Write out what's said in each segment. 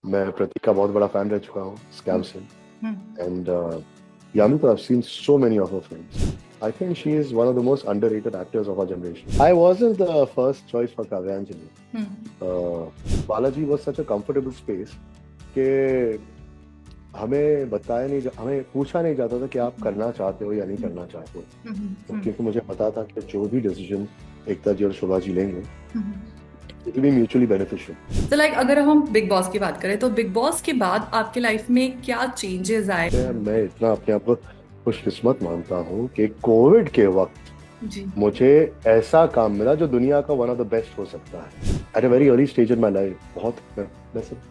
मैं प्रतीक का बहुत बड़ा फैन रह चुका हूँ स्कैम हम्म, से हम्म, and Yami, I've seen so many of her films. I think she is one of the most underrated actors of our generation. I wasn't the first choice for Kavyanjali. Hmm, Balaji was such a comfortable space कि हमें पूछा नहीं जाता था कि आप करना चाहते हो या नहीं करना चाहते हो, हम्म, तो क्योंकि मुझे पता था कि जो भी डिसीजन एकता जी और शोभा जी लेंगे it will be mutually beneficial. तो लाइक अगर हम बिग बॉस की बात करें तो बिग बॉस के बाद आपके लाइफ में क्या चेंजेस आए? मैं इतना अपने आप को खुशकिस्मत मानता हूँ कि कोविड के वक्त जी। मुझे ऐसा काम मिला जो दुनिया का वन ऑफ द बेस्ट हो सकता है eight a very early stage in my life. मैं सिर्फ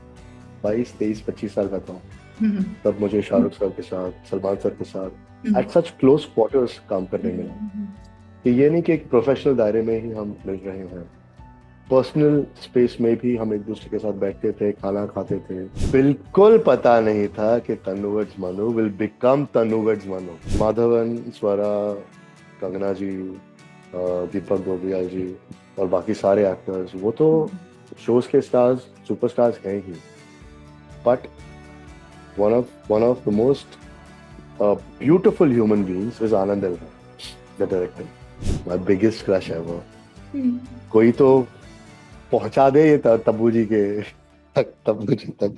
22, 23, 25 साल का था हम्म, तब मुझे शाहरुख सर के साथ, सलमान सर के साथ हम्म, एट सच क्लोज क्वार्टर्स काम करने मिला हम्म, कि ये नहीं कि एक प्रोफेशनल दायरे में ही हम मिल रहे हैं, पर्सनल स्पेस में भी हम एक दूसरे के साथ बैठते थे, खाना खाते थे। बिल्कुल पता नहीं था कि तन्नुवर्ड्स मनु विल बिकम तन्नुवर्ड्स मनु। माधवन, स्वरा, कंगना जी, दीपक डोबरियाल जी और बाकी सारे एक्टर्स वो तो शोज के स्टार्स, सुपरस्टार्स हैं ही, but one of the most beautiful human beings is Anand एल्वन, the director. My biggest crush ever. Hmm. कोई तो पहुंचा दे ये तब्बू जी के तक, तब्बू जी तक।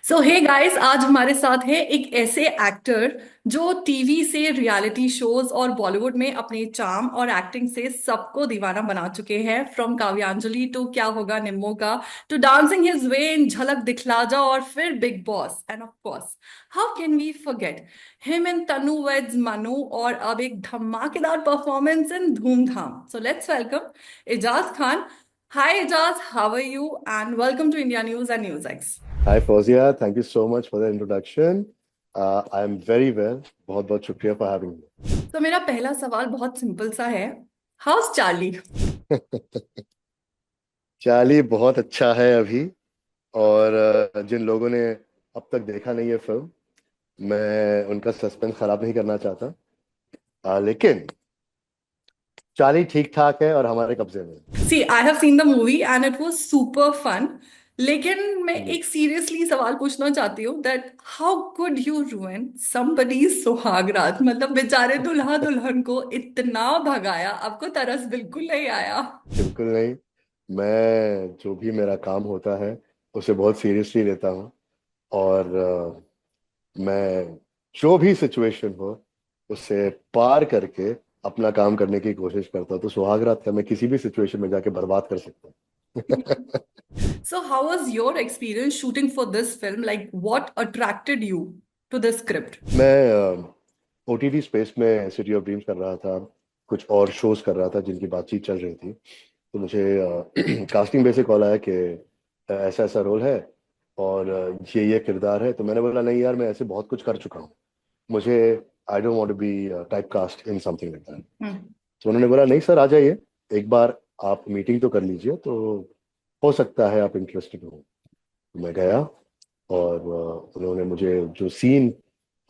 सो हे गाइस, आज हमारे साथ है एक ऐसे एक्टर जो टीवी से रियलिटी शोज और बॉलीवुड में अपने चार्म और एक्टिंग से सबको दीवाना बना चुके हैं। फ्रॉम काव्यांजलि टू क्या होगा निम्मो का, to dancing his way in Jhalak Dikhla Jaa और फिर Bigg Boss, and of course how can we forget him in Tanu weds Manu, और अब एक धमाकेदार performance in Dhoomdhaam. So let's welcome Ejaz Khan. Hi Ejaz, how are you and welcome to India News and News X. Hi Fauzia, thank you so much for the introduction. I am very well, बहुत बहुत शुक्रिया for having तो मेरा पहला सवाल बहुत simple सा है, हाउस चार्ली? मी। चाली बहुत अच्छा है अभी, और जिन लोगों ने अब तक देखा नहीं है फिल्म, मैं उनका सस्पेंस खराब नहीं करना चाहता, लेकिन चाली ठीक ठाक है और हमारे कब्जे में सी, I have seen the movie and it was super fun. लेकिन मैं है। एक सीरियसली सवाल पूछना चाहती हूँ that how could you ruin somebody's सुहागरात? मतलब बेचारे दुल्हा दुल्हन को इतना भगाया, आपको तरस बिल्कुल नहीं आया? बिल्कुल नहीं। मैं जो भी मेरा काम होता है उसे बहुत सीरियसली लेता हूँ, और मैं जो भी सिचुएशन हो उससे पार करके अपना काम करने की कोशिश करता हूँ। तो सुहाग रात का मैं किसी भी सिचुएशन में जाके बर्बाद कर सकता हूँ। So how was your experience shooting for this film? Like what attracted you to the script? मैं ओटीटी स्पेस में सिटी ऑफ ड्रीम्स कर रहा था, कुछ और शोज कर रहा था जिनकी बातचीत चल रही थी, तो मुझे कास्टिंग बेस से कॉल आया कि ऐसा ऐसा रोल है और ये किरदार है। तो मैंने बोला नहीं यार, मैं ऐसे बहुत कुछ कर चुका हूँ, मुझे I don't want to be type cast in something like that. Hmm. तो उन्होंने बोला नहीं सर, आ जाइए, एक बार आप मीटिंग तो कर लीजिए, तो हो सकता है आप इंटरेस्टेड हो। तो मैं गया और उन्होंने मुझे जो सीन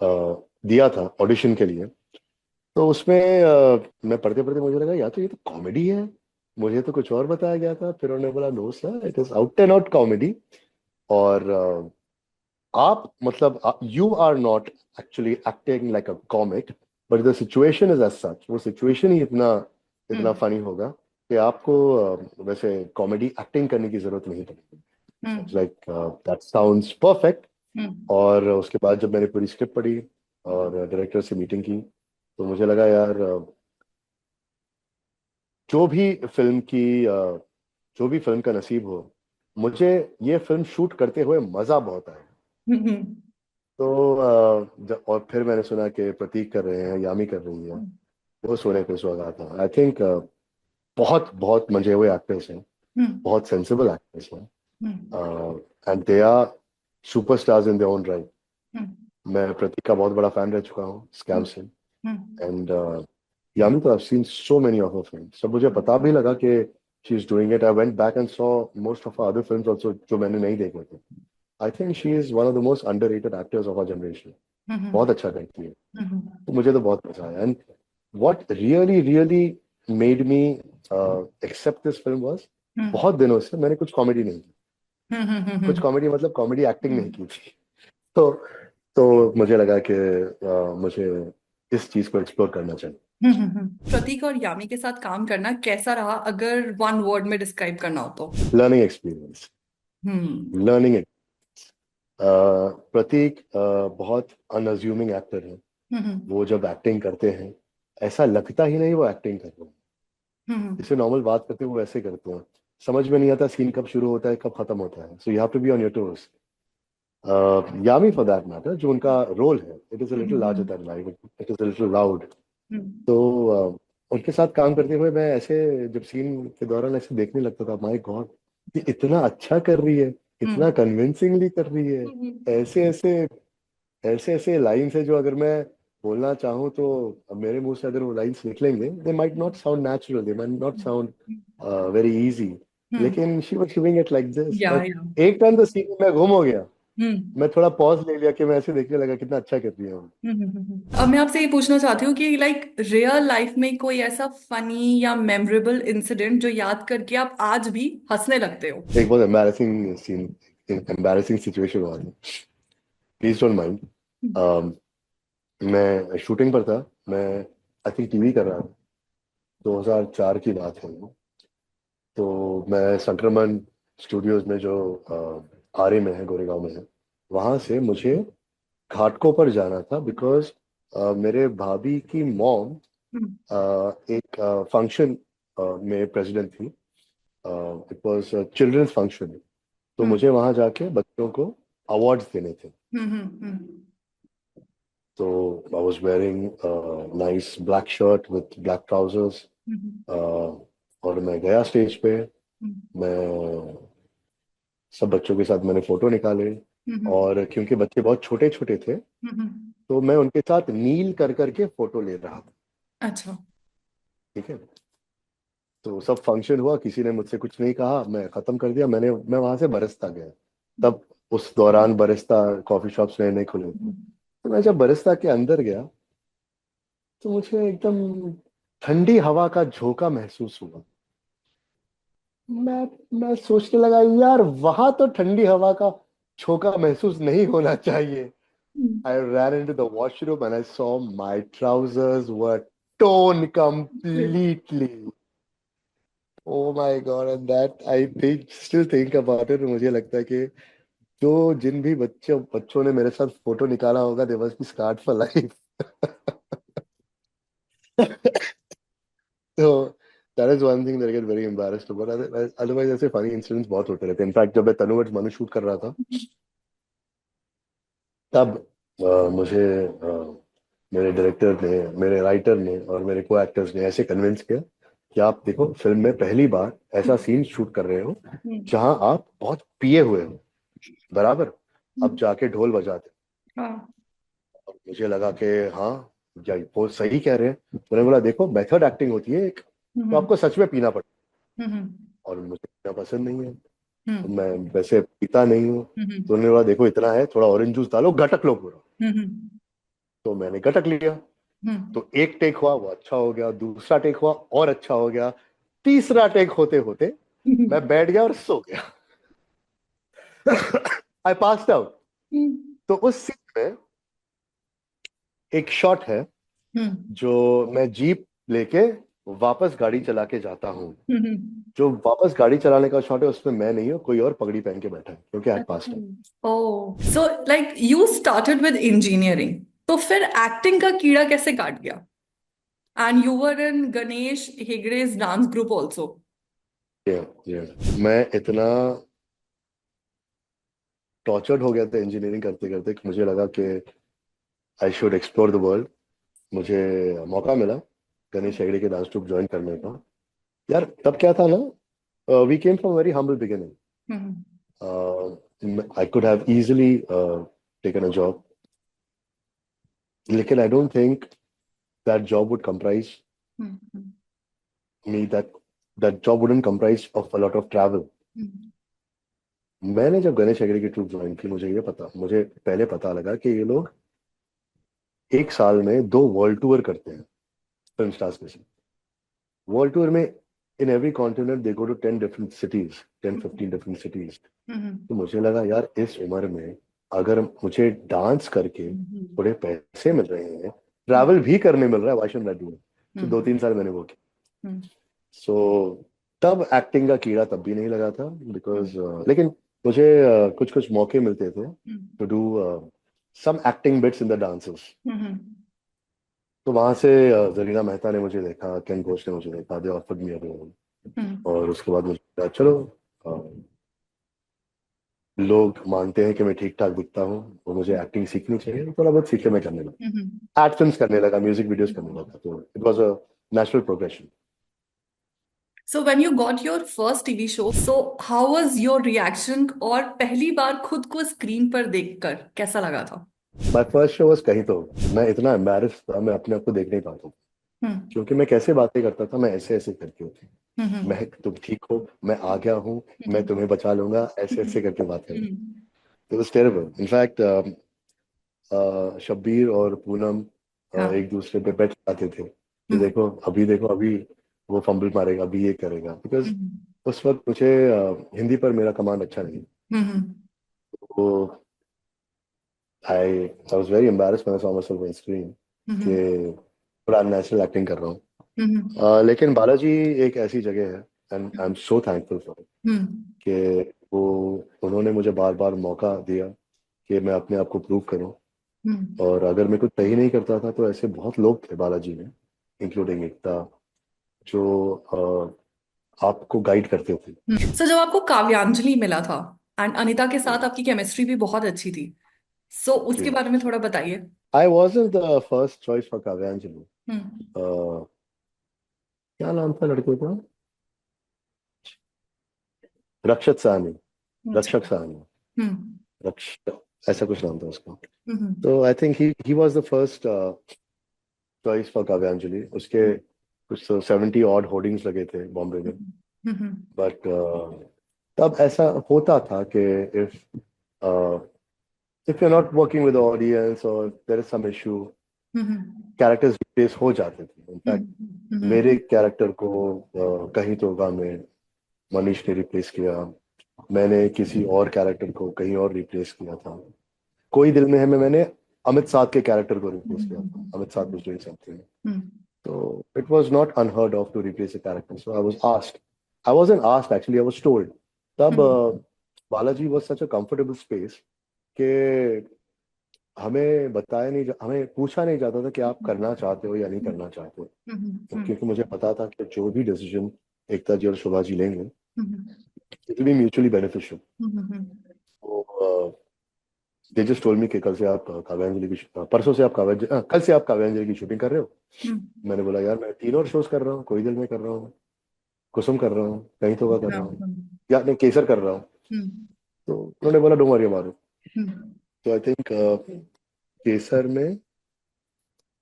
दिया था ऑडिशन के लिए, तो उसमें मैं पढ़ते पढ़ते मुझे लगा यार तो ये तो कॉमेडी है, मुझे तो कुछ और बताया गया था। फिर उन्होंने बोला no sir, it is out and out comedy, और आप मतलब you are not actually acting like a comic, but the situation is as such. वो सिचुएशन ही इतना इतना Hmm. फनी होगा कि आपको वैसे कॉमेडी एक्टिंग करने की जरूरत नहीं पड़ेगी। Hmm. Like that sounds perfect. Hmm. और उसके बाद जब मैंने पूरी स्क्रिप्ट पढ़ी और डायरेक्टर से मीटिंग की, तो मुझे लगा यार जो भी फिल्म की जो भी फिल्म का नसीब हो, मुझे ये फिल्म शूट करते हुए मजा बहुत आया। Hmm. तो और फिर मैंने सुना कि प्रतीक कर रहे हैं, यामी कर रही है, वो सोने पे सुहागा था। आई थिंक बहुत बहुत मंजे हुए एक्टर्स हैं, Hmm. बहुत सेंसिबल एक्टर्स हैं, Hmm. And they are superstars in their own right. Hmm. मैं प्रतीक का बहुत बड़ा फैन रह चुका हूँ स्कैम Hmm. से Hmm. एंड यामी, तो I seen so many of her films. सब मुझे पता भी लगा कि she is doing it, I went back and saw most of other films also जो मैंने नहीं देखे थे। I think she is one of the most underrated actors of our generation. Hmm. बहुत अच्छा करती है। Hmm. तो मुझे तो बहुत मजा आया, and what really really made me accept this film was, Hmm. बहुत दिनों से मैंने कुछ कॉमेडी नहीं की। कुछ हम्म। कॉमेडी मतलब कॉमेडी एक्टिंग नहीं हम्म। की थी। तो तो मुझे लगा कि मुझे इस चीज को एक्सप्लोर करना चाहिए। प्रतीक और यामी के साथ काम करना कैसा रहा, अगर वन वर्ड में डिस्क्राइब करना हो तो? Learning experience. Hmm. Learning. Prateek बहुत अनअज्यूमिंग एक्टर है। हम्म। वो जब एक्टिंग करते हैं ऐसा लगता ही नहीं वो एक्टिंग कर रहे हैं। हम्म। जैसे नॉर्मल बात करते हैं वो वैसे करते हैं। समझ में नहीं आता सीन कब शुरू होता है कब खत्म होता है, so you have to be on your toes. Yami for that matter, जो उनका रोल है, it is a little larger hmm. Than life, it is a little loud. Hmm. तो उनके साथ काम करते हुए मैं ऐसे जब सीन के दौरान ऐसे देखने लगता था, माय गॉड, ये इतना अच्छा कर रही है, इतना हम्म। कन्विंसिंगली कर रही है। हम्म। ऐसे ऐसे ऐसे ऐसे लाइन्स है जो अगर मैं बोलना चाहूँ तो अब मेरे मुंह से अगर वो लाइन्स निकलेंगे, they might not sound natural, they might not sound very easy, hmm. लेकिन she was doing it like this. या और या एक टाइम तो सीन में मैं गुम हो गया। हम्म। मैं थोड़ा पॉज ले लिया कि मैं ऐसे देखने लगा कितना अच्छा कर रही है वो। अब मैं आपसे ये पूछना चाहती हूँ कि लाइक रियल लाइफ में कोई ऐसा फनी या मेमोरेबल इंसिडेंट जो याद करके आप आज भी हंसने लगते हो? एक बहुत एम्बैरेसिंग सीन, एम्बैरेसिंग सिचुएशन हुआ था, प्लीज डोंट माइंड। मैं शूटिंग पर था। मैं आई थिंक टीवी कर रहा था, 2004 की बात है वो। तो मैं संक्रमण स्टूडियोज में जो आरे में है, गोरेगांव में है, वहां से मुझे घाटकों पर जाना था बिकॉज मेरे भाभी की मॉम हम्म। एक फंक्शन में प्रेसिडेंट थी। It was children's function. तो हम्म। मुझे वहां जाके बच्चों को अवार्ड्स देने थे। हम्म। हम्म। तो I was wearing nice black shirt with black trousers. Hmm. और मैं गया स्टेज पे। हम्म। मैं सब बच्चों के साथ मैंने फोटो निकाले। हम्म। और क्योंकि बच्चे बहुत छोटे छोटे थे, हम्म। तो मैं उनके साथ नील कर करके फोटो ले रहा था। अच्छा। ठीक है। तो सब फंक्शन हुआ, किसी ने मुझसे कुछ नहीं कहा, मैं खत्म कर दिया। मैं वहां से बरिस्ता गया। तब उस दौरान बरिस्ता कॉफी शॉप्स नए नए खुले थे। तो मैं जब बरिस्ता के अंदर गया तो मुझे एकदम ठंडी हवा का झोंका महसूस हुआ। मैं सोचने लगा, यार वहां तो ठंडी हवा का झोंका महसूस नहीं होना चाहिए। I ran into the washroom and I saw my trousers were torn completely. Oh my God, and that I think still think about it, मुझे लगता है कि जो जिन भी बच्चों ने मेरे साथ फोटो निकाला होगा, they must be scarred for life. तो that is one thing that I get very embarrassed about. Otherwise ऐसे funny incidents बहुत होते रहते हैं। इनफैक्ट जब मैं तनुवर्स मनु शूट कर रहा था, तब मुझे मेरे डायरेक्टर ने, मेरे राइटर ने और मेरे को एक्टर्स ने ऐसे कन्विंस किया कि आप देखो, फिल्म में पहली बार ऐसा सीन शूट कर रहे हो जहां आप बहुत पिए हुए हो, बराबर, अब जाके ढोल बजाते। हाँ। और मुझे लगा कि हाँ, या वो सही कह रहे हैं। मैंने बोला देखो, मेथड एक्टिंग होती है एक, तो हम्म। आपको सच में पीना पड़ता हम्म। है। और मुझे पीना पसंद नहीं है, तो हम्म। मैं वैसे पीता नहीं हूँ। तो हम्म। उन्होंने बोला देखो इतना है, थोड़ा ऑरेंज जूस डालो, गटक लो पूरा। हम्म। तो मैंने गटक लिया। हम्म। तो एक टेक हुआ, वो अच्छा हो गया। दूसरा टेक हुआ और अच्छा हो गया। तीसरा टेक होते होते मैं बैठ गया और सो गया। आई पास्ड आउट। तो उस सीन में एक शॉट है जो मैं जीप लेके वापस गाड़ी चला के जाता हूँ। जो वापस गाड़ी चलाने का शॉट है उसमें मैं नहीं हूँ, कोई और पगड़ी पहन के बैठा है, क्योंकि I passed out. Oh, so like you started with engineering, तो फिर एक्टिंग का कीड़ा कैसे काट गया? And you were in Ganesh Hegde's dance group also. मैं इतना टॉर्चर्ड हो गया था इंजीनियरिंग करते करते कि मुझे लगा कि I should explore the world. मुझे मौका मिला गणेश हेगड़े के डांस ट्रूप ज्वाइन करने का। यार तब क्या था ना, we came from very humble beginning. I could have easily taken a job, लेकिन I don't think that job would comprise me, that job wouldn't comprise of a lot of travel. मैंने जब गणेश हेगड़े की ट्रूप ज्वाइन की, मुझे पहले पता लगा कि ये लोग एक साल में 2 वर्ल्ड टूर करते हैं फिल्म स्टार्स के साथ। वर्ल्ड टूर में in every continent they go to 10 different cities, 10-15 different cities. Hmm तो मुझे लगा यार इस उम्र में अगर मुझे डांस करके हम्म थोड़े पैसे मिल रहे हैं, ट्रैवल भी करने मिल रहा है, why should I do it? तो हम्म 2-3 साल मैंने वो किया। हम्म सो तब एक्टिंग का कीड़ा तब भी नहीं लगा था, हम्म बिकॉज लेकिन मुझे कुछ कुछ मौके मिलते थे hmm to do some acting bits in the dances. Hmm तो वहां से जरीना मेहता ने मुझे देखा, केन घोष ने मुझे देखा, they offered me a role. हम्म और उसके बाद मुझे लगा, चलो लोग मानते हैं कि मैं ठीक ठाक दिखता हूँ और मुझे एक्टिंग सीखनी चाहिए, तो थोड़ा बहुत सीखे मैं करने हम्म लगा, एड फिल्म्स करने लगा, म्यूजिक वीडियोस करने लगा। तो it was a natural progression. So when you got your first TV show, so how was your reaction? और पहली बार खुद को स्क्रीन पर देखकर कैसा लगा था? माय फर्स्ट शो वाज कहीं तो। मैं इतना एम्बैरेस था, मैं अपने आप को देख नहीं पाता था, हम्म क्योंकि मैं कैसे बातें करता था, मैं ऐसे ऐसे करके होती। हम्म मैं, तुम ठीक हो, मैं आ गया हूँ, मैं हम्म तुम्हें बचा लूंगा, ऐसे ऐसे करके बात करना। Hmm it was terrible. In fact Shabbir और पूनम हाँ एक दूसरे पे बेट लगाते थे कि हम्म देखो अभी वो फंबल मारेगा, अभी ये करेगा, बिकॉज हम्म उस वक्त मुझे हिंदी पर मेरा कमांड अच्छा नहीं। हम्म तो I was very embarrassed when I saw my self on screen कि हम्म थोड़ा नेचुरल एक्टिंग कर रहा हूँ। हम्म लेकिन बालाजी एक ऐसी जगह है, and I am so thankful for कि वो उन्होंने मुझे बार बार मौका दिया कि मैं अपने आप को प्रूव करूं। हम्म और अगर मैं कुछ सही नहीं करता था तो ऐसे बहुत लोग थे बालाजी में, इंक्लूडिंग एकता, जो आपको गाइड करते थे। सो जब आपको काव्यांजलि मिला था एंड अनीता के साथ आपकी केमिस्ट्री भी बहुत अच्छी थी, सो उसके जी, बारे में थोड़ा बताइए। I wasn't the first choice for काव्यांजलि। हम्म क्या नाम था लड़के का? रक्षत साहनी, अच्छा रक्षक साहनी, हम्म रक्ष ऐसा कुछ नाम था उसका। हम्म तो I think he was the first choice for काव्यांजलि। उसके कुछ 70 ऑड होर्डिंग्स लगे थे बॉम्बे में। हम्म बट तब ऐसा होता था कि if you not working with audience और there is some issue, hmm characters replace हो जाते थे। इनफैक्ट हम्म मेरे कैरेक्टर को कहीं तो होगा में मनीष ने रिप्लेस किया, मैंने किसी और कैरेक्टर को कहीं और रिप्लेस किया था। कोई दिल में है में मैंने अमित साध के कैरेक्टर को रिप्लेस किया था, Amit Sadh was doing something. So it was not unheard of to replace a character. So I was asked. I wasn't asked actually. I was told. तब Balaji was such a comfortable space कि हमें पूछा नहीं जाता था कि आप करना चाहते हो या नहीं करना चाहते हो, क्योंकि मुझे पता था कि जो भी डिसीजन एकता जी और शोभा जी लेंगे, it will be mutually beneficial. तो दे जस्ट टोल्ड मी कि कल से आप काव्यांजलि की परसों से आप कल से आप काव्यांजलि की शूटिंग कर रहे हो। मैंने बोला यार मैं 3 और शोज कर रहा हूँ, कोई दिल में कर रहा हूँ, कुसुम कर रहा हूँ, कहीं तो कर रहा हूँ, या नहीं केसर कर रहा हूँ। तो उन्होंने बोला डोंट वरी अबाउट इट। तो आई थिंक केसर में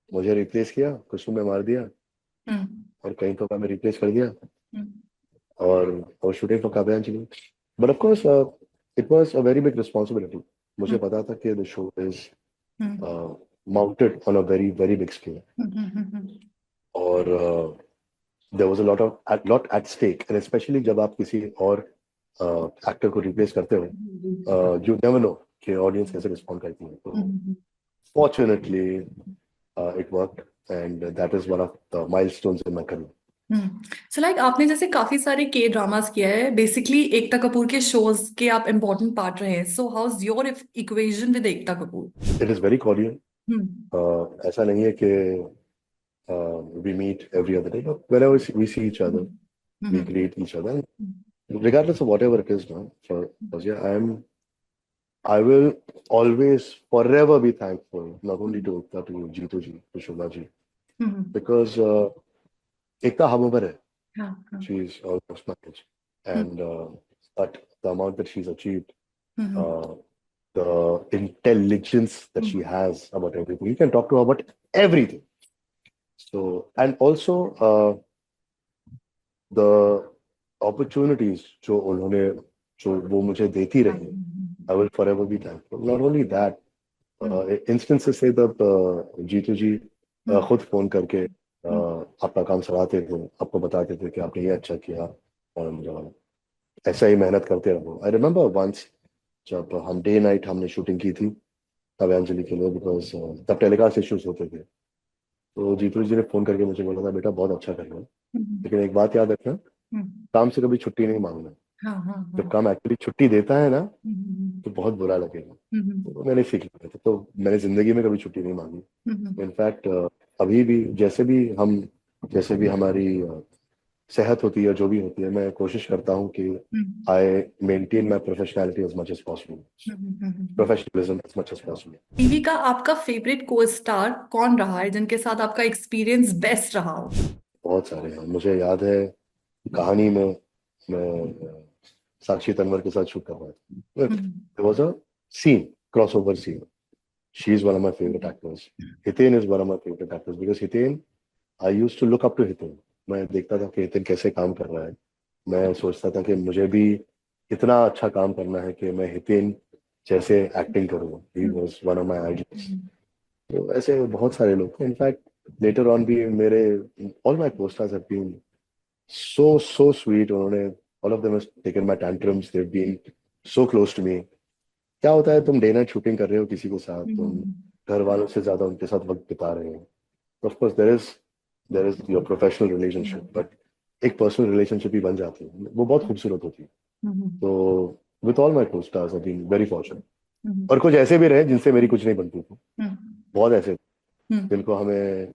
मुझे रिप्लेस किया, कुसुम में मार दिया, और कहीं तो का मैं रिप्लेस कर दिया, और shooting for Kavyanjali. But of course it was a very big responsibility. मुझे पता था कि the show is mounted on a very very big scale, और there was a lot at stake, and specially जब आप किसी और एक्टर को रिप्लेस करते हो, यू नेवर नो कि ऑडियंस कैसे रिस्पॉन्ड करती है। तो fortunately it worked, and that is one of the milestones in my career. So like आपने जैसे काफी सारे के ड्रामास किया है, बेसिकली एकता कपूर के शोज के आप इम्पोर्टेंट पार्ट रहे हैं, so how is your equation with Ekta Kapoor? It is very cordial. Hmm ऐसा नहीं है कि we meet every other day, whenever we see each other, we hmm greet each other, regardless of whatever it is now. For yeah, I will always forever be thankful, not only to Ekta, to Jeetu ji, to Shobha ji, hmm because Ekta hum umar hai. हाँ हाँ She's almost my age, hmm and but the amount that she's achieved, hmm uh, the intelligence that she hmm has about everything, you can talk to her about everything. So, and also the opportunities जो वो मुझे देती हाँ रही, I will forever be thankful. Not only that, instances से तब जीतू जी खुद phone करके आपका काम सराहते थे, आपको बताते थे कि आपने ये अच्छा किया, और ऐसा ही मेहनत करते रहो। आई रिमेम्बर वंस जब हम डे नाइट हमने शूटिंग की थी काव्यांजलि के लिए, बिकॉज तब टेलीकास्ट इश्यूज होते थे। तो जीतू जी ने फोन करके मुझे बोला था, बेटा बहुत अच्छा कर रहे हो, हम्म, लेकिन एक बात याद रखना, हम्म, काम से कभी छुट्टी नहीं मांगना। हाँ हाँ जब हाँ। काम एक्चुअली छुट्टी देता है ना, हम्म, तो बहुत बुरा लगेगा। हम्म, तो मैंने सीख लिया था, तो मैंने जिंदगी में कभी छुट्टी नहीं मांगी। हम्म, इनफैक्ट अभी भी जैसे भी हमारी सेहत होती है, जो भी होती है, मैं कोशिश करता हूँ कि hmm, I maintain my professionality as much as possible, professionalism as much as possible. TV का आपका फेवरेट को स्टार कौन रहा है जिनके साथ आपका एक्सपीरियंस बेस्ट रहा हो? बहुत सारे हैं, मुझे याद है कहानी में मैं साक्षी तन्वर के साथ शूट कर रहा था। हम्म, There was a scene, crossover scene. She is one of my favorite actors. Hiten is one of my favorite actors because Hiten, I used to look up to Hiten. मैं देखता था कि हितेन कैसे काम कर रहा है। मैं सोचता था कि मुझे भी इतना अच्छा काम करना है कि मैं हितेन जैसे एक्टिंग करूँ। He was one of my idols. तो ऐसे बहुत सारे लोग थे। इनफैक्ट लेटर ऑन भी मेरे all my posters have been so sweet. उन्होंने all of them has taken my tantrums. They've been so close to me. क्या होता है, तुम डे नाइट शूटिंग कर रहे हो किसी के साथ, तुम घर वालों से ज्यादा उनके साथ वक्त बिता रहे हो। Of course there is your professional relationship, but एक पर्सनल रिलेशनशिप भी बन जाती है, वो बहुत खूबसूरत होती है। तो with all my co-stars I been very fortunate. और कुछ ऐसे भी रहे जिनसे मेरी कुछ नहीं बनती थी, बहुत ऐसे जिनको हमें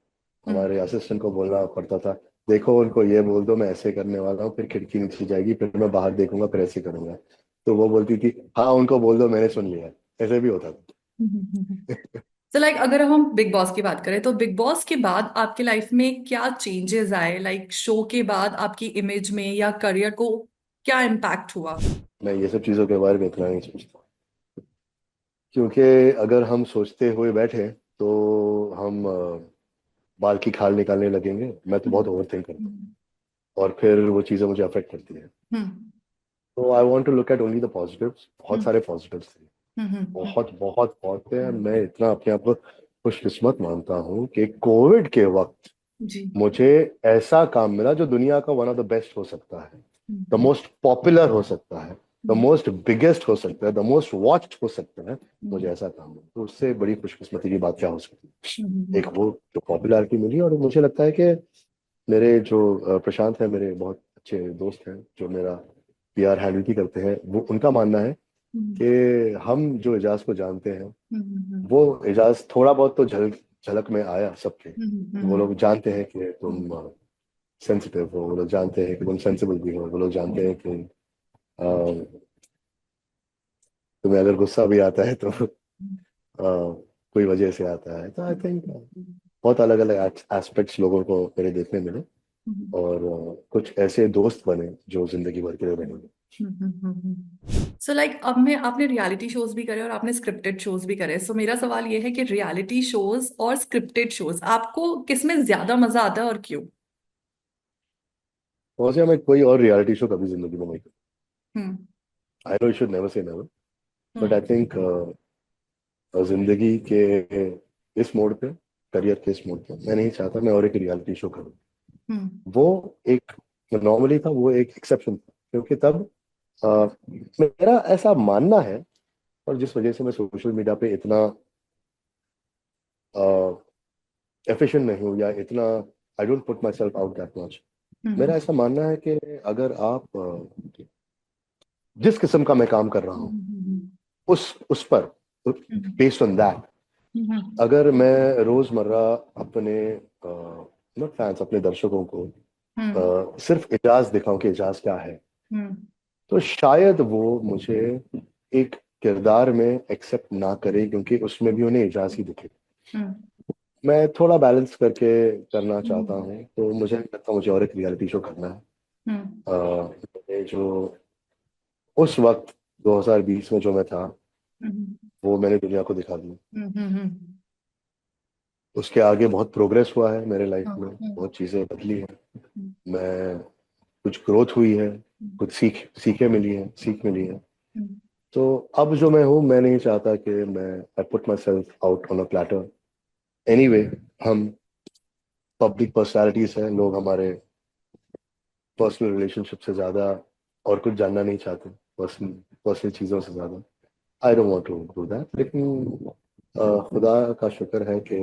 हमारे असिस्टेंट को बोलना पड़ता था, देखो उनको ये बोल दो मैं ऐसे करने वाला हूँ, फिर खिड़की नीचे जाएगी, फिर मैं बाहर देखूंगा, फिर ऐसे करूंगा। तो वो बोलती थी, हाँ उनको बोल दो मैंने सुन लिया। ऐसे भी होता था। तो लाइक अगर हम बिग बॉस की बात करें तो बिग बॉस के बाद आपके लाइफ में क्या चेंजेस आए? लाइक शो के बाद आपकी इमेज में या करियर को क्या इम्पैक्ट हुआ? मैं ये सब चीज़ों के बारे में इतना नहीं सोचता, क्योंकि अगर हम सोचते हुए बैठे तो हम बाल की खाल निकालने लगेंगे। मैं तो बहुत ओवर थिंक करता हूँ, हम्म, और फिर वो चीज़ें मुझे अफेक्ट करती है। हम्म, तो I want to look at only the positives. बहुत हम्म, सारे पॉजिटिव्स थे, हम्म, बहुत बहुत बहुत है। मैं इतना अपने आप को खुशकिस्मत मानता हूँ कि कोविड के वक्त जी। मुझे ऐसा काम मिला जो दुनिया का वन ऑफ द बेस्ट हो सकता है, द हम्म, मोस्ट पॉपुलर हो सकता है, द हम्म, मोस्ट बिगेस्ट हो सकता है, द मोस्ट वॉच्ड हो सकता है। मुझे हम्म, ऐसा काम मिला, तो उससे बड़ी खुशकिस्मती की बात क्या हो सकती है। हम्म, एक वो जो पॉपुलैरिटी मिली, और मुझे लगता है कि मेरे जो प्रशांत है, मेरे बहुत अच्छे दोस्त हैं जो मेरा पीआर हैंडल भी करते हैं, वो उनका मानना है हम्म, कि हम जो एजाज को जानते हैं, हम्म, वो एजाज थोड़ा बहुत तो झलक में आया सबके। वो हम्म, लोग जानते हैं कि तुम सेंसिटिव हो, वो लोग जानते हैं कि तुम सेंसिबल भी हो, वो लोग जानते हैं कि तुम्हें अगर गुस्सा भी आता है तो कोई वजह से आता है। तो आई थिंक बहुत अलग अलग एस्पेक्ट्स लोगों को मेरे देखने मिले, और कुछ ऐसे दोस्त बने जो जिंदगी भर के लिए रहेंगे। सो लाइक अब में आपने रियलिटी शोज भी करे और आपने स्क्रिप्टेड शोज भी करे, सो मेरा सवाल ये है कि रियलिटी शोज और स्क्रिप्टेड शोज आपको किसमें ज्यादा मजा आता है और क्यों? वैसे मैं कोई और रियलिटी शो कभी जिंदगी में नहीं। Hmm, I know you should never say never, but I hmm, think जिंदगी के इस मोड़ पे, करियर के इस मोड़ पे, मैं नहीं चाहता मैं और एक रियलिटी शो करूं। हम्म, वो एक नॉर्मली था, वो एक एक्सेप्शन था, क्योंकि तब अ, मेरा ऐसा मानना है, और जिस वजह से मैं सोशल मीडिया पे इतना एफिशिएंट नहीं हूँ, या इतना I don't put myself out that much. Hmm, मेरा ऐसा मानना है कि अगर आप जिस किस्म का मैं काम कर रहा हूँ, हम्म, उस पर बेस्ड ऑन दैट, हम्म, अगर मैं रोजमर्रा अपने नॉट फैंस, अपने दर्शकों को हम्म, सिर्फ एजाज दिखाऊं कि एजाज क्या है, हम्म, तो शायद वो मुझे एक किरदार में एक्सेप्ट ना करे, क्योंकि उसमें भी उन्हें एजाज ही दिखे। हम्म, मैं थोड़ा बैलेंस करके करना चाहता हम्म, हूँ, तो मुझे लगता है मुझे और एक रियलिटी शो करना है। हम्म, ये जो उस वक्त 2020 में जो मैं था, वो मैंने दुनिया को दिखा दी। उसके आगे बहुत प्रोग्रेस हुआ है मेरे लाइफ में, बहुत चीज़ें बदली हैं। मैं कुछ ग्रोथ हुई है, कुछ सीख मिली है। तो अब जो मैं हूँ, मैं नहीं चाहता कि मैं I put myself out on a platter. Anyway, हम पब्लिक पर्सनालिटीज हैं, लोग हमारे पर्सनल रिलेशनशिप से ज्यादा और कुछ जानना नहीं चाहते, पर्सनल पर्सनल चीजों से ज्यादा। I don't want to do that, लेकिन खुदा का शुक्र है कि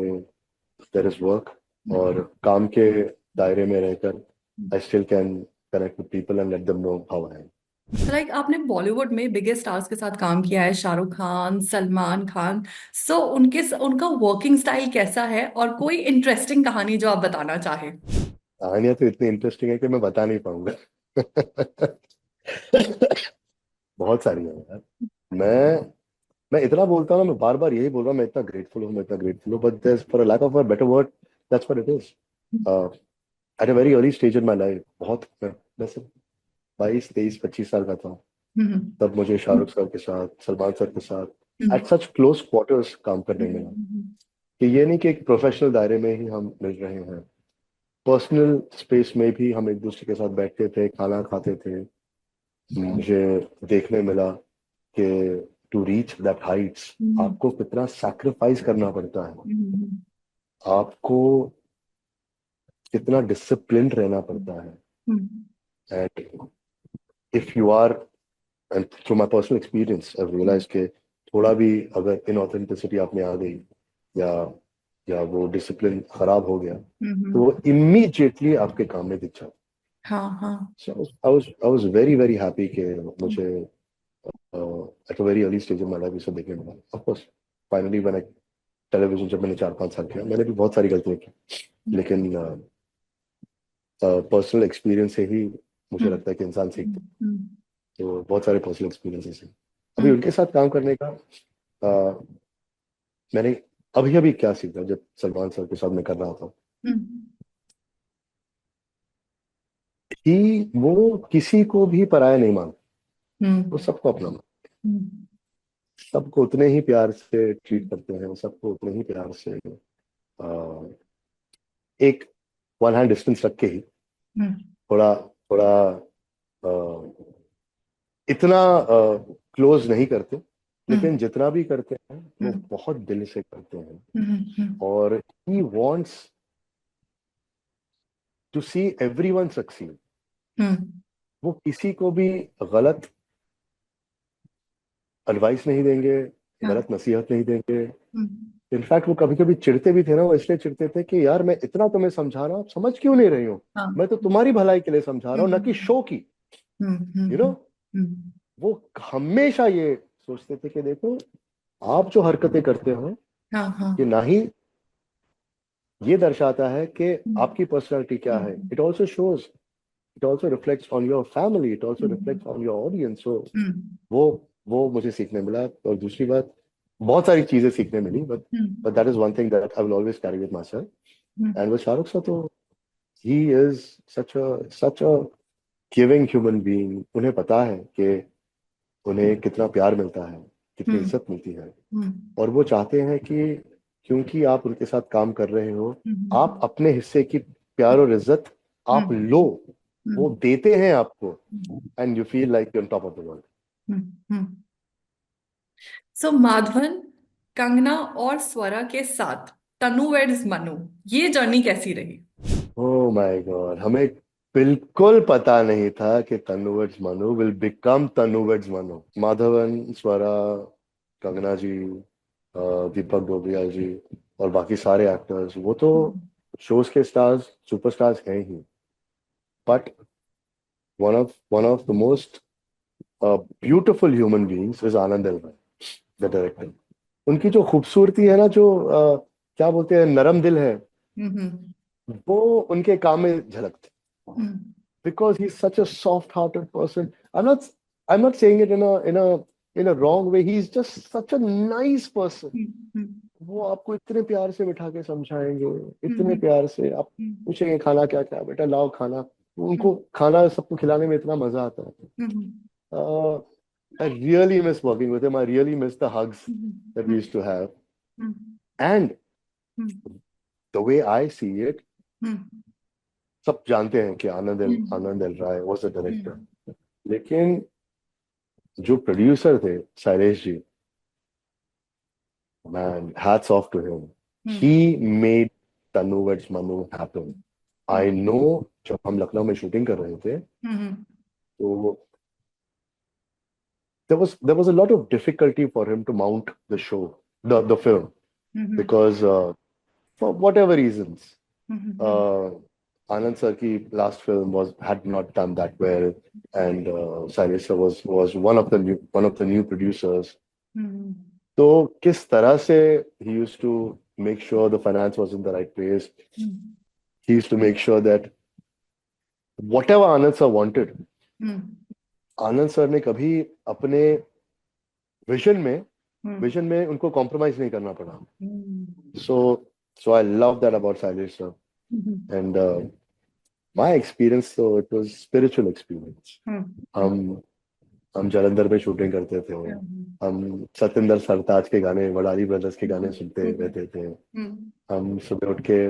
देयर इज वर्क, और काम के दायरे में रहकर I still can connect with people and let them know how I am. Like आपने बॉलीवुड में बिगेस्ट स्टार्स के साथ काम किया है, शाहरुख खान, सलमान खान। सो उनका वर्किंग स्टाइल कैसा है, और कोई इंटरेस्टिंग कहानी जो आप बताना चाहें? कहानियां तो इतनी इंटरेस्टिंग है कि मैं बता नहीं पाऊंगा। बहुत सारी है यार। मैं इतना बोलता हूँ ना, मैं बार बार यही बोल रहा हूँ, मैं इतना ग्रेटफुल हूँ, मैं इतना ग्रेटफुल हूँ, but for lack of a better word, that's what it is. At a very early stage in my life, बहुत मैं सिर्फ 22, 23, 25 साल का था, हम्म। तब मुझे शाहरुख सर के साथ, सलमान सर के साथ हम्म। एट सच क्लोज क्वार्टर्स काम करने मिला। हम्म। कि ये नहीं कि एक प्रोफेशनल दायरे में ही हम मिल रहे हैं, पर्सनल स्पेस में भी हम एक दूसरे के साथ बैठते थे, खाना खाते थे। मुझे देखने मिला कि टू रीच दैट हाइट्स हम्म। आपको कितना सैक्रिफाइस करना पड़ता है, हम्म। आपको कितना डिसिप्लिन रहना पड़ता है। Hmm. And if you are, and through my personal experience I realize के थोड़ा भी अगर इनऑथेंटिसिटी आप में आ गई, या वो डिसिप्लिन खराब हो गया, तो हम्म। वो इमीडिएटली आपके काम में दिख जाता। हाँ हाँ। So I was very very happy कि मुझे at a very early stage in my life ये सब देखने मिला। Of course, finally when I television जब मैंने 4-5 साल किया, मैंने भी बहुत सारी गलतियां की, लेकिन पर्सनल एक्सपीरियंस से ही मुझे लगता है कि इंसान सीखता है। तो बहुत सारे पर्सनल एक्सपीरियंसेस हैं। अभी उनके साथ काम करने का अ, मैंने अभी अभी क्या सीखा जब सलमान सर के साथ मैं कर रहा था, कि वो किसी को भी पराया नहीं मानते, वो सबको अपना मानते, सबको उतने ही प्यार से ट्रीट करते हैं, सबको उतने ही प्यार से एक वन हैंड डिस्टेंस रख के ही, थोड़ा थोड़ा इतना क्लोज नहीं करते, लेकिन जितना भी करते हैं वो बहुत दिल से करते हैं। और he wants to see everyone succeed. वो किसी को भी गलत एडवाइस नहीं देंगे, गलत नसीहत नहीं देंगे। इनफैक्ट वो कभी कभी चिढ़ते भी थे ना, वो इसलिए चिढ़ते थे कि यार मैं इतना तुम्हें समझा रहा हूँ, आप समझ क्यों नहीं रही हो, मैं तो तुम्हारी भलाई के लिए समझा रहा हूँ, ना कि शो की। यू नो, वो हमेशा ये सोचते थे कि देखो, आप जो हरकतें करते हो, हाँ हाँ। ये ना ही ये दर्शाता है कि आपकी पर्सनालिटी क्या है, it also shows, it also reflects on your family, it also reflects on your audience. So वो वो मुझे सीखने मिला। और दूसरी बात, बहुत सारी चीजें सीखने मिली, but that is one thing that I will always carry with myself. And with Shahrukh sir तो he is such a giving human being. उन्हें पता है कि उन्हें कितना प्यार मिलता है, कितनी इज्जत मिलती है, और वो चाहते हैं कि क्योंकि आप उनके साथ काम कर रहे हो, आप अपने हिस्से की प्यार और इज्जत आप लो, वो देते हैं आपको, and you feel like you on top of the world. So Madhavan, Kangana और स्वरा के साथ तनु वेड्स मनु, ये जर्नी कैसी रही? ओह माय गॉड, हमें बिल्कुल पता नहीं था कि तन्नुवड्स मनु विल बिकम तन्नुवड्स मनु। माधवन, स्वरा, कंगना जी, दीपक डोबरिया जी, और बाकी सारे एक्टर्स, वो तो शोज के स्टार्स, सुपरस्टार्स हैं ही, but one of the most beautiful human beings is Anand L, the director. उनकी जो खूबसूरती है ना, जो क्या बोलते हैं, नरम दिल है, वो उनके काम में झलकती, because he's such a soft-hearted person. I'm not saying it in a wrong way. He's just such a nice person. वो आपको इतने प्यार से बिठा के समझाएंगे, इतने प्यार से। आप पूछेंगे खाना क्या क्या, बेटा लाओ खाना, उनको खाना सबको खिलाने में इतना मजा आता है। I really miss working with him. I really miss the hugs that we used to have. And the way I see it, सब जानते हैं कि Anand L Rai was the director, लेकिन जो प्रोड्यूसर थे, Shailesh ji, man, hats off to him. He made Tanu weds Manu happened, I know जब हम लखनऊ में शूटिंग कर रहे थे हम्म तो there was a lot of difficulty for him to mount the show, the film, hmm because for whatever reasons, hmm uh, Anand sir ki last film had not done that well, and Shailesh sir was one of the new producers. हम्म तो किस तरह से he used to make sure the finance was in the right place. He used to make sure that whatever Anand sir wanted, Anand sir ने कभी अपने vision में vision में उनको कॉम्प्रोमाइज नहीं करना पड़ा. So so I love that about Shailesh sir. And my experience, so it was spiritual experience. हम हम जालंधर में शूटिंग करते थे. हम सतिंदर सरताज के गाने, वडाली ब्रदर्स के गाने सुनते रहते थे. हम सुबह उठ के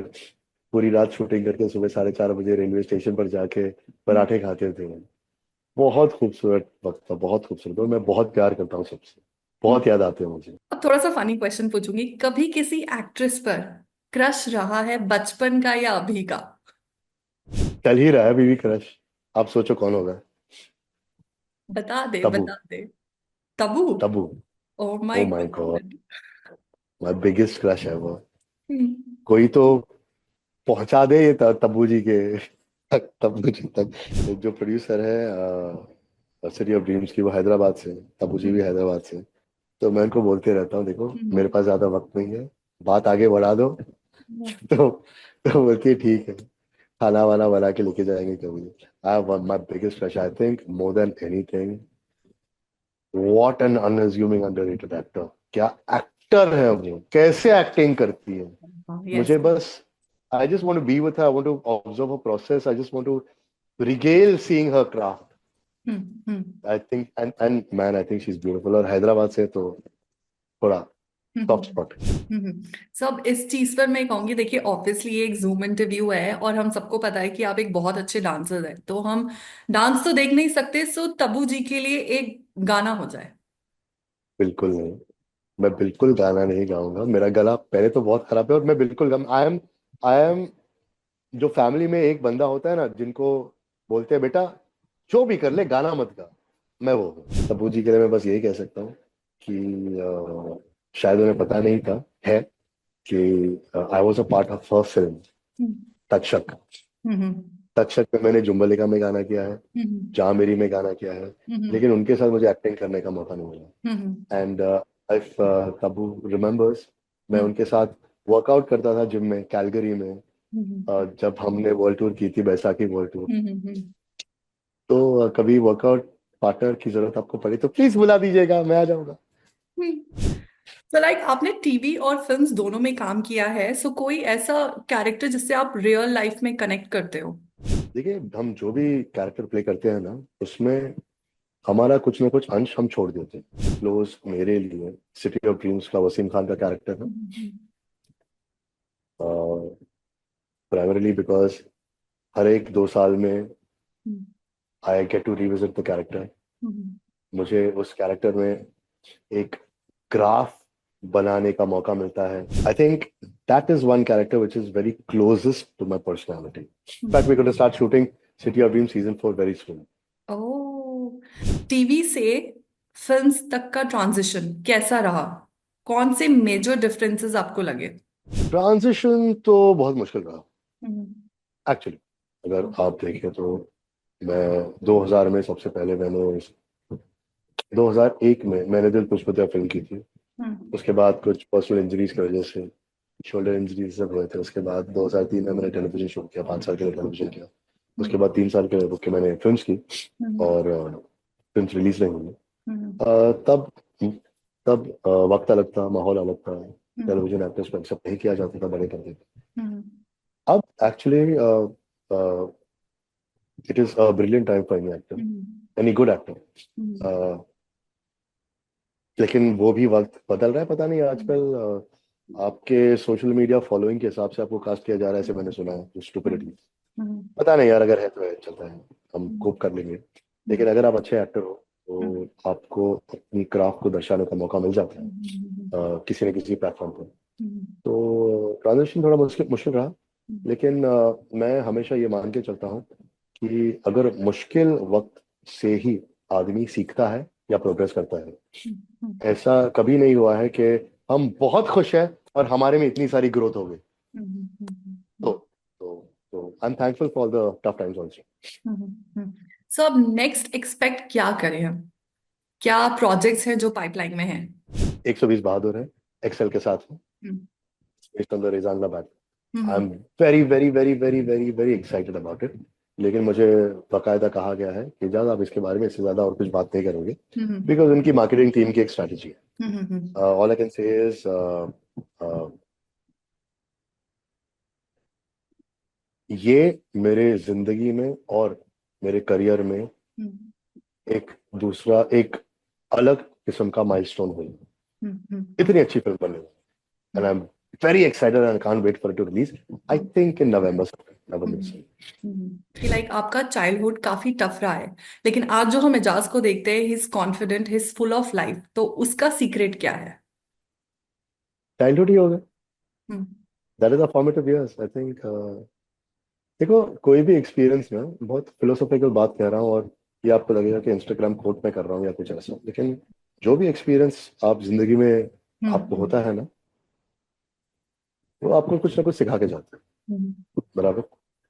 पूरी रात शूटिंग करके सुबह 4:30 बजे रेलवे स्टेशन पर जाके पराठे खाते थे. बहुत खूबसूरत वक्त था, बहुत खूबसूरत. और मैं बहुत प्यार करता हूँ सबसे, बहुत याद आते हैं मुझे. अब थोड़ा सा फनी क्वेश्चन पूछूंगी, कभी किसी एक्ट्रेस पर क्रश रहा है, बचपन का या अभी का? चल ही रहा है बीवी क्रश. आप सोचो कौन होगा. बता दे तबू. बता दे. Tabu. Tabu. Oh oh my my god, god. My biggest crush है वो. कोई तो पहुंचा दे ये तब्बू जी के तक, तब्बू जी तक. जो प्रोड्यूसर है सिटी ऑफ ड्रीम्स की, वो हैदराबाद से है. तब्बू जी भी हैदराबाद से. तो मैं उनको बोलते रहता हूँ, देखो मेरे पास ज्यादा वक्त नहीं है, बात आगे बढ़ा दो. तो बोलती है ठीक है, खाना वाना बना के लेके जाएंगे कभी. I my biggest crush, I think more than anything. What an unassuming underrated actor. क्या एक्टर है वो, कैसे एक्टिंग करती है. यस. मुझे बस, I just want to be with her, I want to observe her process, I just want to regale seeing her craft. I think and man, I think she is beautiful. और हैदराबाद से तो थोड़ा soft spot. सब इस चीज पर मैं कहूंगी, देखिए ऑब्वियसली ये एक जूम इंटरव्यू है और हम सबको पता है कि आप एक बहुत अच्छे डांसर हैं, तो हम डांस तो देख नहीं सकते, सो तब्बू जी के लिए एक गाना हो जाए. बिल्कुल नहीं, मैं बिल्कुल गाना नहीं गाऊंगा. मेरा गला पहले तो बहुत खराब है, और मैं बिल्कुल आई एम जो फैमिली में एक बंदा होता है ना जिनको बोलते हैं बेटा जो भी कर ले गाना मत गा, मैं वो हूँ. तब्बू जी के लिए मैं बस यही कह सकता हूँ कि शायद उन्हें पता नहीं था, है कि I was a part of first film Takshak. Takshak में मैंने जुम्बलिका में गाना किया है, जहाँ मेरी में गाना किया है, लेकिन उनके साथ मुझे एक्टिंग करने का मौका नहीं मिला. एंड इफ तब्बू रिमेम्बर्स, मैं उनके साथ वर्कआउट करता था जिम में कैलगरी में. जब हमने वर्ल्ड टूर की थी, बैसाखी वर्ल्ड टूर, तो कभी वर्कआउट पार्टनर की जरूरत आपको पड़ी तो प्लीज बुला दीजिएगा, मैं आ जाऊंगा. सो लाइक आपने टीवी और फिल्म्स दोनों में काम किया है, सो कोई ऐसा कैरेक्टर जिससे आप रियल लाइफ में कनेक्ट करते हो? देखिए, हम जो भी कैरेक्टर प्ले करते हैं ना, उसमें हमारा कुछ ना कुछ अंश हम छोड़ देते हैं. क्लोज मेरे लिए सिटी ऑफ ड्रीम्स का वसीम खान का कैरेक्टर है, प्राइमरीली बिकॉज हर एक 2 साल में I get to revisit the character. मुझे उस कैरेक्टर में एक ग्राफ बनाने का मौका मिलता है. I think that is one character which is very closest to my personality. In fact we going to start shooting City of Dreams season 4 very soon. Oh. TV से फिल्म्स तक का ट्रांजिशन कैसा रहा? कौन से मेजर डिफरेंसेस आपको लगे? Transition तो बहुत मुश्किल रहा हम्म एक्चुअली. अगर आप देखें तो मैं 2000 में सबसे पहले मैंने 2001 में मैंने दिल पुष्पतिया फिल्म की थी. उसके बाद कुछ पर्सनल इंजरीज की वजह से शोल्डर इंजरीज सब हुए थे. उसके बाद 2003 में मैंने टेलीविजन शूट किया, 5 साल के लिए टेलीविजन किया. उसके बाद 3 साल के लिए रुक के मैंने फिल्म्स की, और फिल्म्स रिलीज नहीं हुई. तब तब वक्त अलग था, माहौल अलग था, टेलीविजन एक्टर्स पर सब नहीं किया जाता था बड़े पर्दे पे. अब actually it is a brilliant time for any actor, any good actor. लेकिन वो भी वक्त बदल रहा है. पता नहीं आजकल आपके सोशल मीडिया फॉलोइंग के हिसाब से आपको कास्ट किया जा रहा है, ऐसे मैंने सुना है. स्टुपिडिटी, पता नहीं यार, अगर है तो है, चलता है, हम कोप कर लेंगे. लेकिन अगर आप अच्छे एक्टर हो तो आपको अपनी क्राफ्ट को दर्शाने का मौका मिल जाता है किसी न किसी प्लेटफॉर्म पर. तो ट्रांजिशन थोड़ा मुश्किल मुश्किल रहा, लेकिन मैं हमेशा ये मान के चलता हूँ कि अगर मुश्किल वक्त से ही आदमी सीखता है या प्रोग्रेस करता है। हम्म, ऐसा कभी नहीं हुआ है कि हम बहुत खुश हैं और हमारे में इतनी सारी ग्रोथ हो गई। तो I am thankful for the tough times also. So अब नेक्स्ट एक्सपेक्ट क्या करें हम? क्या प्रोजेक्ट्स हैं जो पाइपलाइन में हैं? 120 बहादुर है, एक्सेल के साथ है, हम्म, based on the Rizalna battle. Hmm, I'm very very very very very very excited about it. लेकिन मुझे बाकायदा कहा गया है कि इजाज़ आप इसके बारे में इससे ज्यादा और कुछ बात नहीं करोगे, हम्म, बिकॉज उनकी मार्केटिंग टीम की एक स्ट्रैटेजी है। Hmm, all I can say is ये मेरे जिंदगी में और मेरे करियर में हम्म, एक दूसरा एक अलग किस्म का माइलस्टोन हुई। इतनी अच्छी फिल्म बनी and I am very excited and can't wait for it to release. I think in November, November से। कि लाइक आपका चाइल्डहुड काफी टफ रहा है, लेकिन आज जो हम एजाज को देखते हैं, he is confident, he is full of life, तो उसका सीक्रेट क्या है? चाइल्डहुड ही होगा, hmm, that is the formative years I think. देखो, कोई भी एक्सपीरियंस में बहुत फिलोसॉफिकल बात कह रहा हूँ और ये आपको लगेगा कि इंस्टाग्राम कोट में कर रहा हूँ या कुछ ऐसा, लेकिन जो भी एक्सपीरियंस आप जिंदगी में आपको हम्म, होता है ना, वो आपको कुछ ना कुछ सिखा के जाता हम्म, है। बराबर,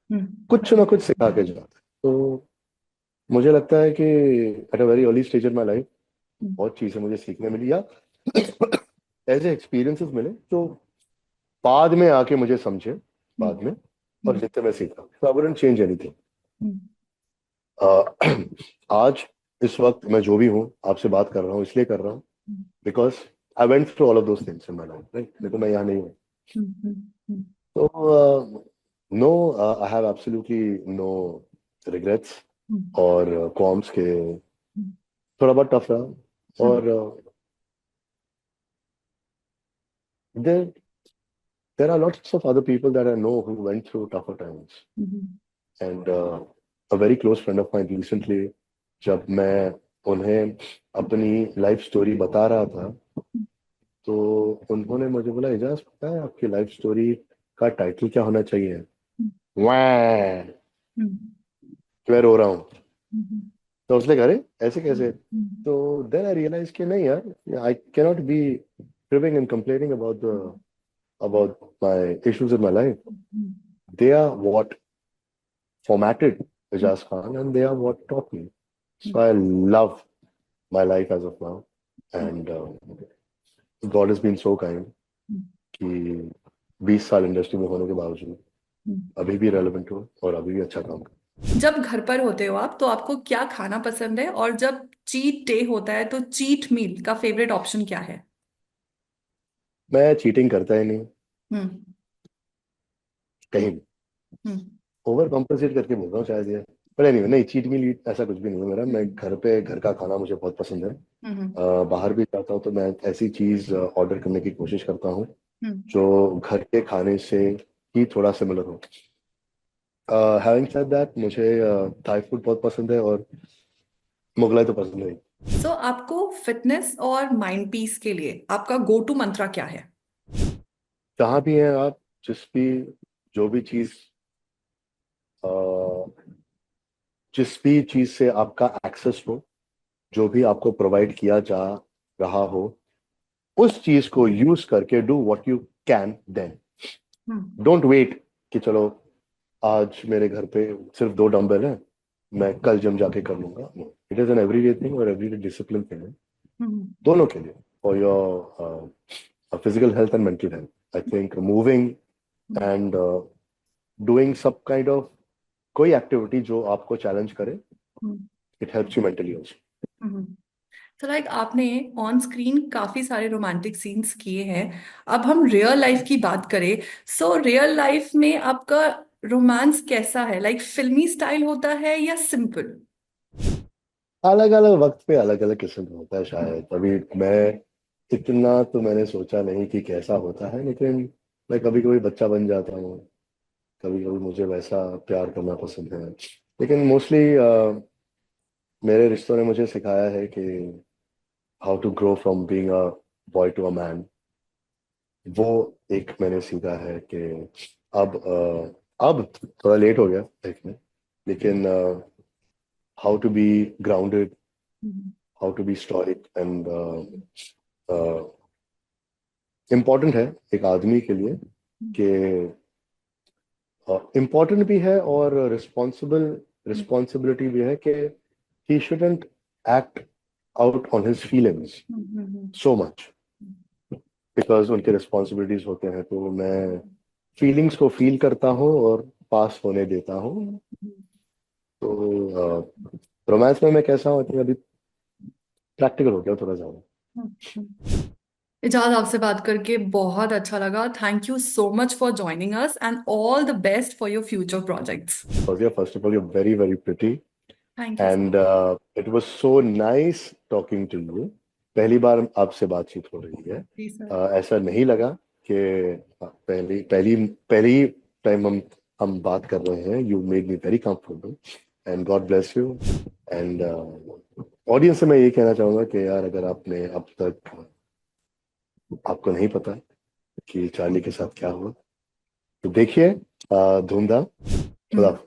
हम्म, कुछ ना कुछ सिखा के जाता है। तो मुझे लगता है कि eight a very early stage in my life बहुत चीजें मुझे सीखने मिली, या ऐसे एक्सपीरियंसेस मिले जो बाद में आके मुझे समझे, बाद में, और जितने मैं सीखा, तो आई वुडंट चेंज एनीथिंग। आज इस वक्त मैं जो भी हूँ आपसे बात कर रहा हूँ इसलिए कर रहा हूँ because I went through all of those things in my life, right? देखो, मैं यहाँ नहीं हूँ। तो no, I have absolutely no regrets और qualms के थोड़ा बहुत टफ रहा, और there there are lots of other people that I know who went through tougher times, and a very close friend of mine recently, जब मैं उन्हें अपनी लाइफ स्टोरी बता रहा था, तो उन्होंने मुझे बोला, एजाज पता है आपकी लाइफ स्टोरी का टाइटल क्या होना चाहिए? वाह, मैं रो रहा हूँ। तो उसने कहा, अरे ऐसे कैसे? तो देन आई रियलाइज कि नहीं यार, I cannot be cribbing and complaining about my issues in my life. They are what formatted Ijaz Khan, and they are what taught me. So I love my life as of now, and God has been so kind कि 20 साल industry में होने के बावजूद अभी भी relevant हो और अभी भी अच्छा काम कर। जब घर पर होते हो आप, तो आपको क्या खाना पसंद है? और जब चीट डे होता है, तो चीट मील का फेवरेट ऑप्शन क्या है? मैं चीटिंग करता ही नहीं, हम्म, कहीं भी। हम्म, ओवर कॉम्पेंसेट करके बोल रहा हूँ शायद ये, पर एनीवे, नहीं, चीट मील ऐसा कुछ भी नहीं है मेरा। मैं घर पे घर का खाना मुझे बहुत पसंद है। हम्म, बाहर भी जाता हूँ तो मैं ऐसी चीज ऑर्डर करने की कोशिश करता हूँ हम्म, जो घर के खाने से ही थोड़ा सिमिलर हो। हैविंग सेड दैट, मुझे थाई फूड बहुत पसंद है और मुगलाई तो पसंद है ही। सो आपको फिटनेस और माइंड पीस के लिए आपका गो टू मंत्रा क्या है? जहाँ भी हैं आप, जिस भी जो भी चीज अ, जिस भी चीज से आपका एक्सेस हो, जो भी आपको प्रोवाइड किया जा रहा हो, उस चीज को यूज करके do what you can then. Hmm, don't wait कि चलो आज मेरे घर पे सिर्फ 2 डंबल हैं, मैं कल जिम जाके कर लूंगा। It is an everyday thing और एवरीडे डिसिप्लिन थिंग है, हम्म, दोनों के लिए, for your physical health and mental health. I think moving and doing सब काइंड ऑफ कोई एक्टिविटी जो आपको चैलेंज करे, hmm, it helps you mentally also. Hmm. तो लाइक आपने ऑन स्क्रीन काफी सारे रोमांटिक सीन्स किए हैं। अब हम रियल लाइफ की बात करें, सो रियल लाइफ में आपका रोमांस कैसा है? लाइक फिल्मी स्टाइल होता है या सिंपल? अलग अलग वक्त पे अलग अलग किस्म का होता है शायद। अभी मैं इतना तो मैंने सोचा नहीं कि कैसा होता है, लेकिन मैं कभी कभी बच्चा बन जाता हूँ, कभी कभी मुझे वैसा प्यार करना पसंद है। लेकिन मोस्टली मेरे रिश्तों ने मुझे सिखाया है कि how to grow from being a boy to a man. वो एक मैंने सीखा है कि अब थोड़ा लेट हो गया देखने, लेकिन how to be grounded, how to be stoic and important है एक आदमी के लिए कि इम्पोर्टेंट भी है और रिस्पॉन्सिबिलिटी भी है कि he shouldn't act out on his feelings so much, because उनके रिस्पॉन्सिबिलिटीज होते हैं। तो मैं फीलिंग्स को फील करता हूँ और पास होने देता हूँ। तो रोमांस में मैं कैसा हूँ, I think अभी प्रैक्टिकल हो गया थोड़ा ज्यादा। इजाज, आपसे बात करके बहुत अच्छा लगा। Thank you so much for joining us and all the best for your future projects. Fauziya, first of all, you're very, very pretty. Thank you so And it was so nice talking to you. पहली बार आपसे बातचीत हो रही है। Much sir. ऐसा नहीं लगा कि पहली पहली पहली टाइम हम बात कर रहे हैं। You made me very comfortable and God bless you. And audience से मैं ये कहना चाहूंगा कि यार, अगर आपने अब तक, आपको नहीं पता कि चार्ली के साथ क्या हुआ, तो देखिए धूमधाम। खुदा हाफिज।